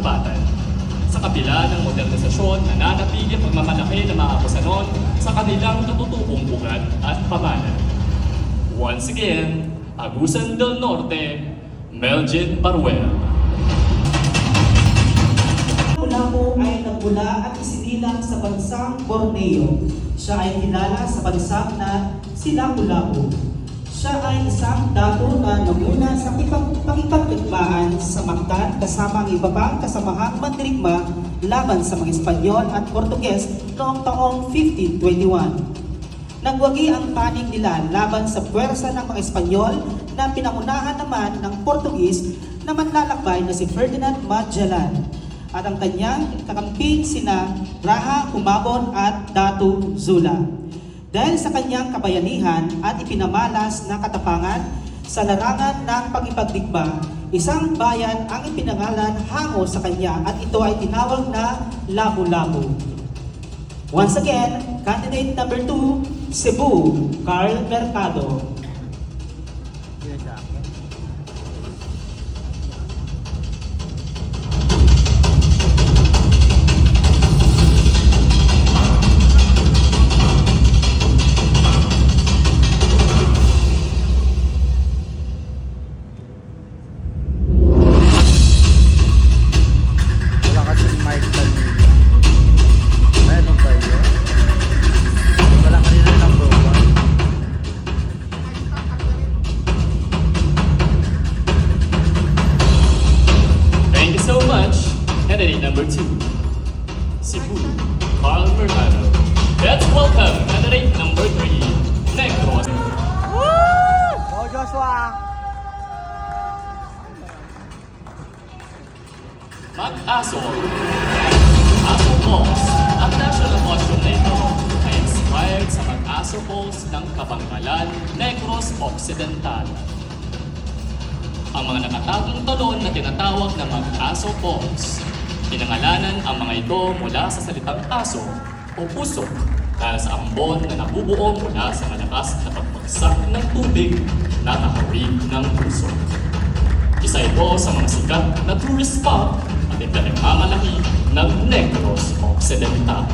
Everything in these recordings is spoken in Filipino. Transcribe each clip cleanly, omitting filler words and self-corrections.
kagubatan. Sa kabila ng modernisasyon, nananatili ang pagmamalaki ng mga Acusanon sa kanilang natutupong ugat at pamana. Once again, Agusan del Norte, Melgin Baruel. Lapu-Lapu ay nagmula at isinilang sa bansang Borneo. Siya ay kilala sa bansang na si Lapu-Lapu. Siya ay isang dato na namuna sa pakipagdigmaan sa Mactan kasama ang iba pang kasamahang mandirigma laban sa mga Espanyol at Portuges noong taong 1521. Nagwagi ang panig nila laban sa puwersa ng mga Espanyol na pinangunahan naman ng Portugis na manlalakbay na si Ferdinand Magellan at ang kanyang kakamping sina Raha Humabon at Datu Zula. Dahil sa kanyang kabayanihan at ipinamalas na katapangan sa larangan ng pagipagdigma, isang bayan ang ipinangalan hango sa kanya at ito ay tinawag na Lapu-Lapu. Once again, candidate number 2, Cebu, Carl Mercado. Candidate number 2, Cebu, Carl Mercado. Let's welcome candidate number 3, Negros. Go Joshua! Mag-aso. Aso Falls. Ang national costume na ito ay inspired sa Mag-aso Falls ng Kabangkalan, Negros Occidental. Ang mga nakatagong talon na tinatawag na Mag-aso Falls. Pinangalanan ang mga ito mula sa salitang aso o pusok dahil sa ambon na nabubuo mula sa malakas na pagbagsak ng tubig na nakawig ng pusok. Isa ito sa mga sikat na tourist spot at ipinagmamalaki ng Negros Occidental.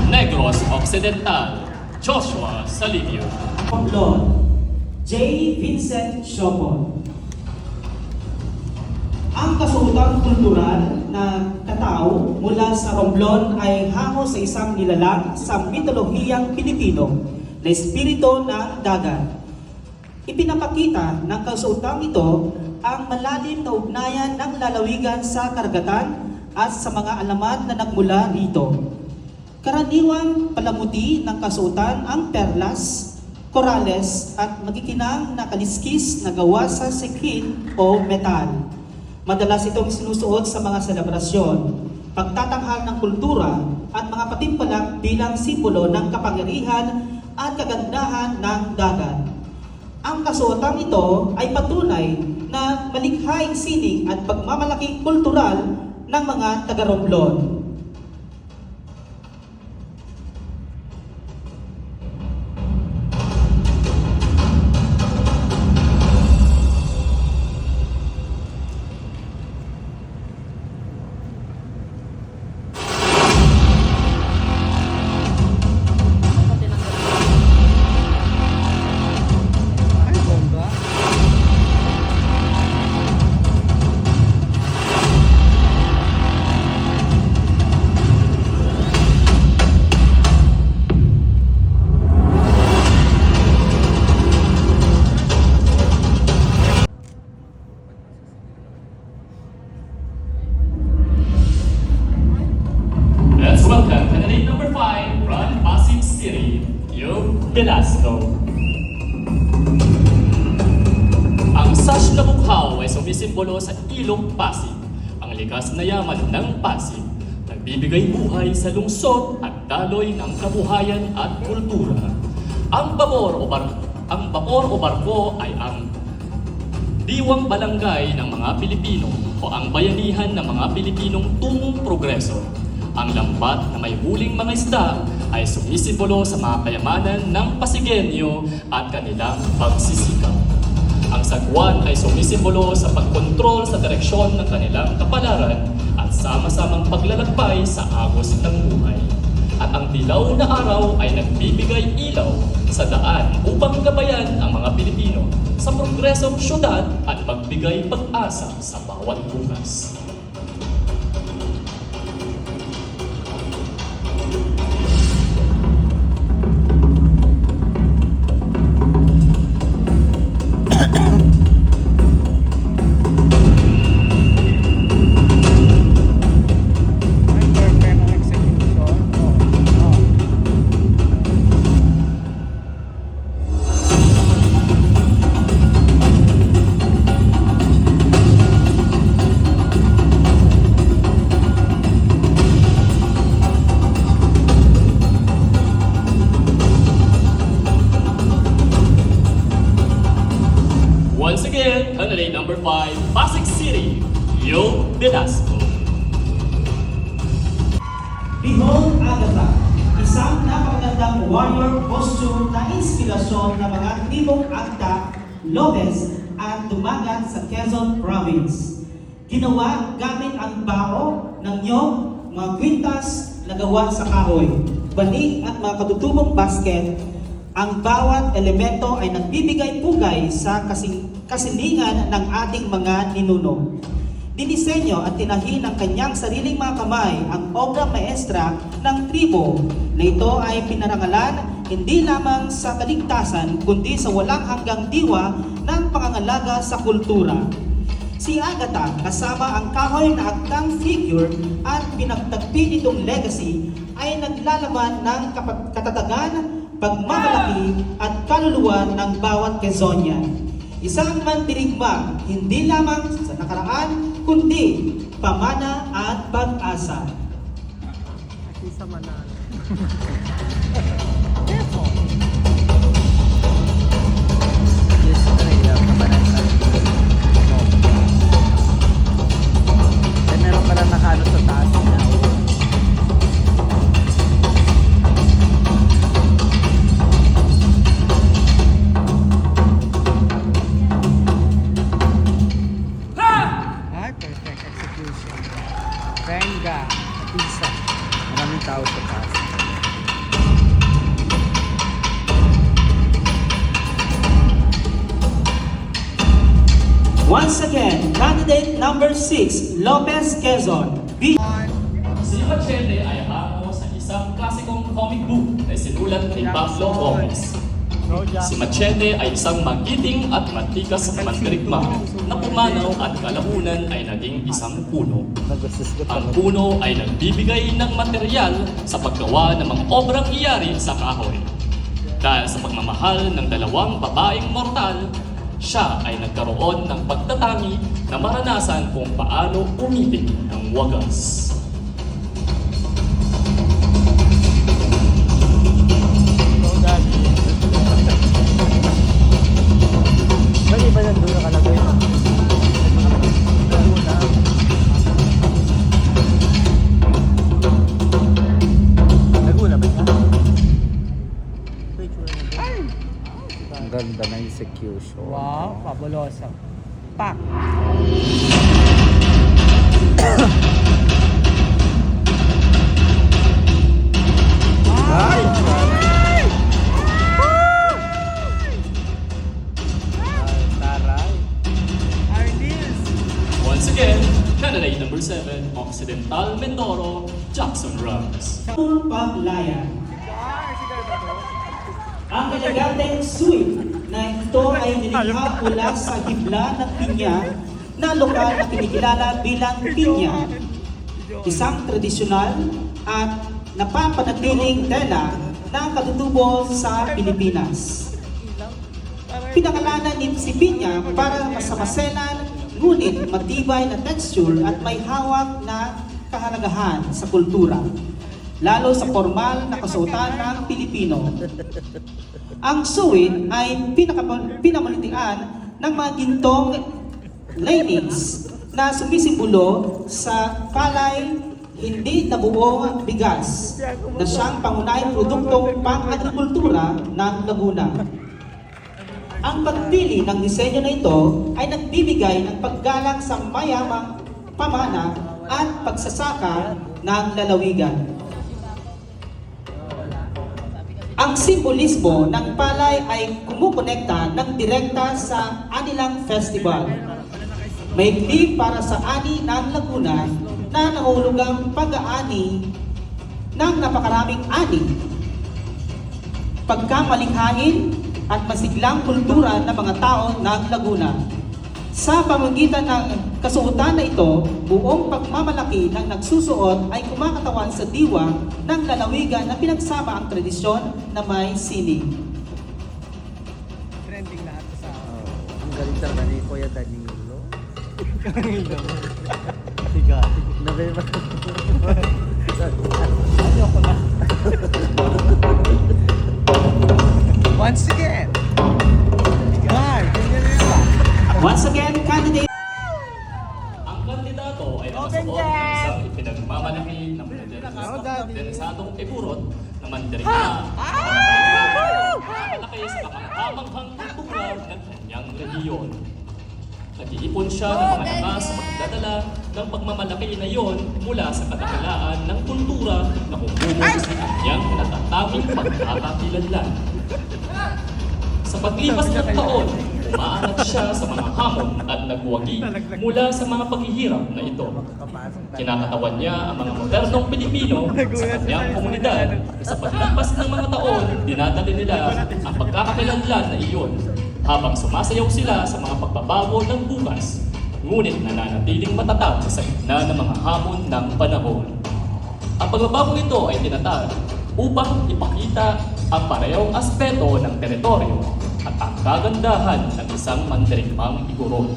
Negros Occidental, Joshua Salivio. Romblon, J. Vincent Siopon. Ang kasuotang kultural na katao mula sa Romblon ay hango sa isang nilalang sa mitolohiyang Pilipino na espiritu ng dagat. Ipinapakita ng kasuotang ito ang malalim na ugnayan ng lalawigan sa karagatan at sa mga alamat na nagmula rito. Karaniwang palamuti ng kasuotan ang perlas, korales at magikinang na kaliskis na gawa sa sikhin o metal. Madalas itong sinusuot sa mga selebrasyon, pagtatanghal ng kultura at mga patimpalak bilang simbolo ng kapangyarihan at kagandahan ng dagat. Ang kasuotang ito ay patunay na malikhaing sining at pagmamalaking kultural ng mga taga-Romblon. 5 from Pasig City, Yo Velasco. Ang sash na bukhaw ay sumisimbolo sa ilog Pasig, ang likas na yaman ng Pasig, nagbibigay buhay sa lungsod at daloy ng kabuhayan at kultura. Ang babor o barko ay ang diwang balangay ng mga Pilipino o ang bayanihan ng mga Pilipinong tungong progreso. Ang lambat na may huling mga isda ay sumisimbolo sa mga kayamanan ng Pasigenyo at kanilang pagsisikap. Ang sagwan ay sumisimbolo sa pagkontrol sa direksyon ng kanilang kapalaran at sama-samang paglalakbay sa agos ng buhay. At ang dilaw na araw ay nagbibigay ilaw sa daan upang gabayan ang mga Pilipino sa progresong syudad at magbigay pag-asa sa bawat bukas. Perfect execution. Once again, candidate number 5, Pasig City, Yo Velasco. Behold Agatha, isang napakagandang warrior costume na inspirasyon ng mga tribong Acta, Lopez at Dumagat sa Quezon Province. Ginawa gamit ang bao ng nyog, mga kwintas na gawa sa kahoy, banig at mga katutubong basket. Ang bawat elemento ay nagbibigay pugay sa kasilingan ng ating mga ninuno. Dinisenyo at tinahi ng kanyang sariling mga kamay ang obra maestra ng tribo na ito ay pinarangalan hindi lamang sa kaligtasan kundi sa walang hanggang diwa ng pangangalaga sa kultura. Si Agatha kasama ang kahoy na aktang figure at pinagtagpi nitong legacy ay naglalaman ng katatagan, pagmamalaki at kaluluwa ng bawat Quezonian. Isang mandirigma hindi lamang sa nakaraan kundi pamana at pag-asa. Isa manalo. Yes, talaga kabanata. Meron pala nakano sa taas na. Ay, perfect execution. Venga, pizza. Maraming tao sa taas. Once again, candidate number 6, Lopez Quezon. Si Machete ay hango sa isang klasikong comic book na sinulat ni Pablo Gomez. Si Machete ay isang magiting at matikas na mandirigma na pumanaw at kalaunan ay naging isang puno. Ang puno ay nagbibigay ng material sa paggawa ng mga obrang iyari sa kahoy. Dahil sa pagmamahal ng dalawang babaeng mortal, siya ay nagkaroon ng pagtatangi na maranasan kung paano umibig ng wagas. Bali ba yan doon nakalagay? Laguna ba yan? Ang ganda ng execution. Wow, fabuloso. Pak! Ay! Taray. Arnils! Once again, candidate number 7, Occidental Mindoro, Jackson Rams. Paglayan. Ang eleganteng suite na ito ay nilikha mula sa hibla ng pinya na lokal na kinikilala bilang pinya. Isang tradisyonal at napapanatiling tela ng katutubo sa Pilipinas. Pinakalanan ni si Piña para masamaselan ngunit matibay na texture at may hawak na kahalagahan sa kultura, lalo sa formal na kasuotan ng Pilipino. Ang suwit ay pinamulitian ng mga gintong linings na sumisimbolo sa palay hindi nabuong bigas na siyang pangunahing produktong pang-agrikultura ng Laguna. Ang pagpili ng disenyo na ito ay nagbibigay ng paggalang sa mayamang pamana at pagsasaka ng lalawigan. Ang simbolismo ng palay ay kumukonekta ng direkta sa Anilang Festival. Maikli para sa ani ng Laguna na nahulugang pag-aani ng napakaraming ani, pagkamalikhain at masiglang kultura ng mga tao ng Laguna. Sa pamamagitan ng kasuotan na ito, buong pagmamalaki ng nagsusuot ay kumakatawan sa diwa ng lalawigan na pinagsama ang tradisyon na may sining. Trending lahat sa Ang galing talaga ni Kuya Danilo. Tiga. Nabay ba? Ayoko na. Once again. Gar, ganyan na yun. Once again, candidate Ang kandidato ay nakasuot ng isang ipinagmamalaki ng interesadong iburot na mandirigma malaki sa kapanghamanghang kultura ng kanyang rehiyon. Nag-iipon siya ng mga lakas sa pagdadala ng pagmamalaki na iyon mula sa kadakilaan ng kultura na kumumog sa kanyang natatanging pagkakakilanlan. Sa paglipas ng taon, umaangat siya sa mga hamon at nagwagi mula sa mga paghihirap na ito. Kinakatawan niya ang mga modernong Pilipino sa kanyang komunidad. Sa paglipas ng mga taon, dinadali nila ang pagkakakilanlan na iyon habang sumasayaw sila sa mga pagbabago ng bukas, ngunit nananatiling matatag sa gitna ng mga hamon ng panahon. Ang pagbabago ito ay tinatag upang ipakita ang parehong aspeto ng teritoryo at ang kagandahan ng isang mandirigmang igurot.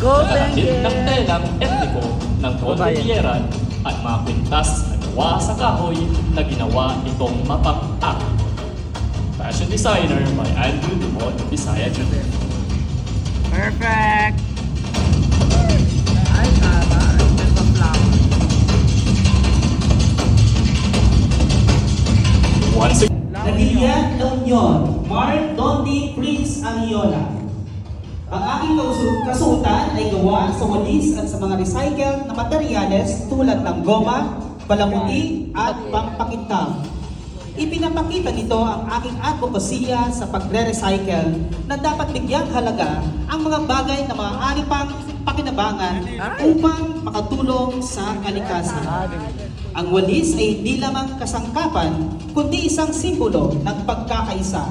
Nakahatid ng telang etniko ng Cordilleran at mga kwintas na gawa sa kahoy na ginawa itong mapang-ak. Fashion designer by Andrew Dumont, Bisaya Jr. Perfect! Ay, tama. Ganda flower. Once again, Nagilian La Union, Mark Dondi Prince Ariola. Ang aking kasuotan ay gawa sa walis at sa mga recycled na materyales tulad ng goma, palamuti at pampakintab. Ipinapakita nito ang aking advokasya sa pagre-recycle na dapat bigyang halaga ang mga bagay na maaari pang pakinabangan upang makatulong sa kalikasan. Ang walis ay hindi lamang kasangkapan, kundi isang simbolo ng pagkakaisa.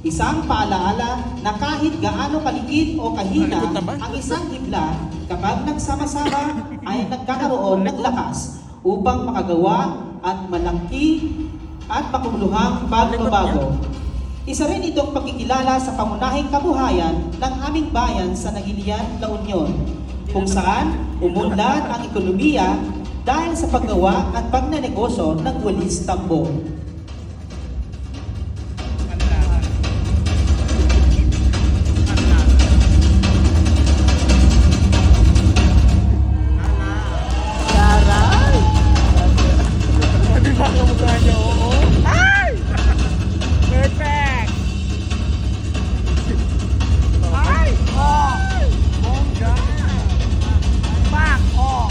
Isang paalaala na kahit gaano kaliit o kahina ang isang himla, kapag nagsama-sama ay nagkakaroon ng lakas upang makagawa at malaki at makabuluhang pagbabago. Isa rin itong pagkikilala sa pangunahing kabuhayan ng aming bayan sa Nagilian, La Union, kung saan umunlad ang ekonomiya dahil sa paggawa at pagnenegosyo ng walis tambo. Perfect! Ay! Oh! Bongga! Pak! Oh!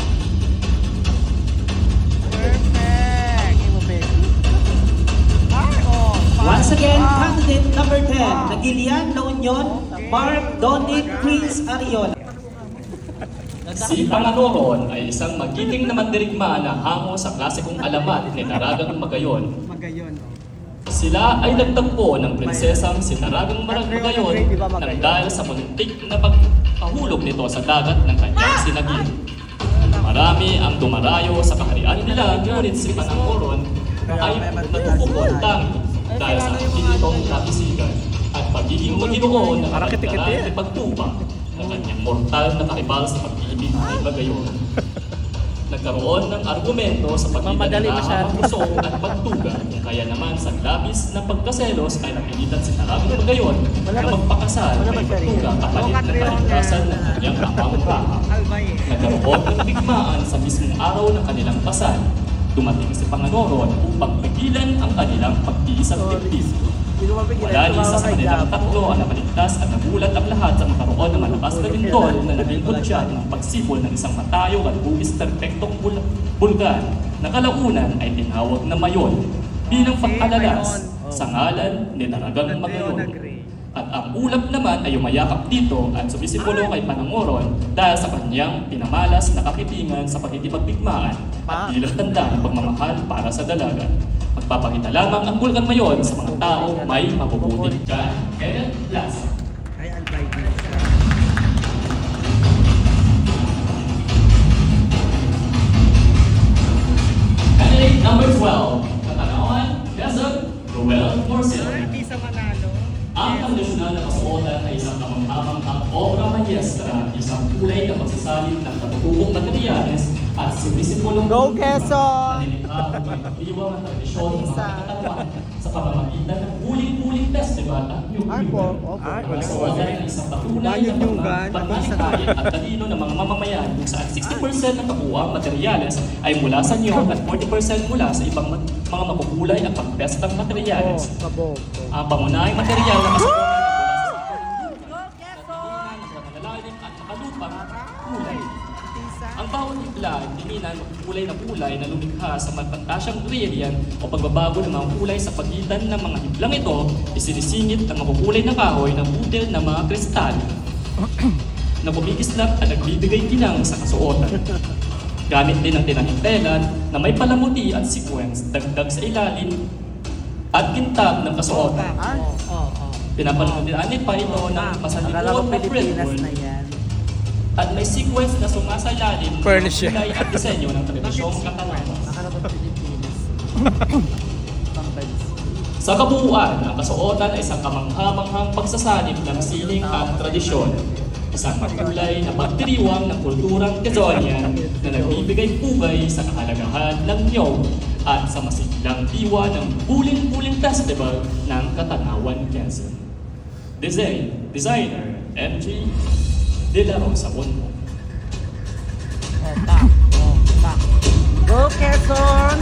Perfect! Ay! Oh! Once again, candidate number 10, Nagilian, La Union, Mark Donic Prince Ariola. si Panganoron ay isang magiting na mandirigma na hango sa klasikong alamat ni Taragang Magayon. Magayon. Sila ay nagtagpo ng prinsesang si Taragang Magayon nang dahil sa muntik na pagkahulog nito sa dagat ng kanyang sinagin. Marami ang dumarayo sa kaharian nila, ngunit si Panganoron ay pumupuntang dahil sa nitong kaisigan at pagiging maginoon na Parang kiti-kiti. karantaran at pagtupa ng kanyang mortal na karibal sa pag-ibig ay bagayon. Nagkaroon ng argumento sa pagitan Mamadali ng masyado. pusong at pagtuga, kaya naman sa labis ng pagkaselos ay napilitan si Taraming Bagayon na magpakasal kay Pagtuga kapalit na kaligtasan ng kanyang amang Raha. Nagkaroon ng digmaan sa mismong araw ng kanilang kasal. Dumating si Panganoron upang pigilan ang kanilang pag-iisang dibdib. Wala ni isa sa kanilang tatlo ang nakaligtas at nagulat ang lahat sa magkaroon ng malakas na lindol na naging hudyat ng pagsipol ng isang matayog at buwis perpektong bulgan na kalaunan ay tinawag na Mayon bilang pagkalalas sa ngalan ni Daragang Magayon. At ang ulap naman ay umayakap dito at sumisipulo kay Panangoron dahil sa kanyang pinamalas na kakitingan sa pagtitipagdigmaan at bilang tanda ng pagmamahal para sa dalaga. Magpapakita lamang ang bulkan mayon sa mga taong may mabubuting ka. Kenneth Plaza. Ay, antay din siya. Candidate number 12, Katanawan, Quezon, Ruel Morcel. Sa Manalo. Ang tradisyonal na kasuotan ay isang kamanghamanghang obra maestra, isang kulay na pagsasalin ng katutubong materyales at sumisipulong Go, Quezon! na nilikha ang may kapiwang na tradisyon ng mga katawan sa pamamagitan ng Huling-Huling Festival at New Ay, Year. po. Ang kasuotan ay isang patunay na pagmamalasakit at talino ng mga mamamayan kung saan 60% ng kabuuang materyales ay mula sa niyog at 40% mula sa ibang mga makukulay at pagpestang materyales. Kabog. Ang pangunahing material na kasagutan ay mula sa malalalim at makalupang kulay. Ang bawat higla ay tininan ng kulay na lumikha sa magpantasyang brilliant o pagbabago ng mga kulay sa pagitan ng mga higlang ito, isinisingit ang makukulay na kahoy ng butil ng mga kristal na kumikislap at nagbibigay ginang sa kasuotan. Gamit din ang tinahing tela na may palamuti at sequence dagdag sa ilalim at kintab ng kasuotan. Pinapalumutin pa ito ng Akala ko masalikod na Pilipinas fretboard na yan. at may sequence na sumasalalim ng Furnish kulay at disenyo ng tradisyong Katanawan. Akala ko Pilipinas. Pambansa. Sa kabuuan, ang kasuotan ay isang kamangha-manghang pagsasanib ng sining at tradisyon. Isang makulay na pagdiriwang ng kulturang Quezonian na nagbibigay pugay sa kahalagahan ng niyog at sa masiglang diwa ng Huling-Huling Festival ng Katanawan, Quezon. Designer, MG De La Rosa Bonbon. Go, Quezon!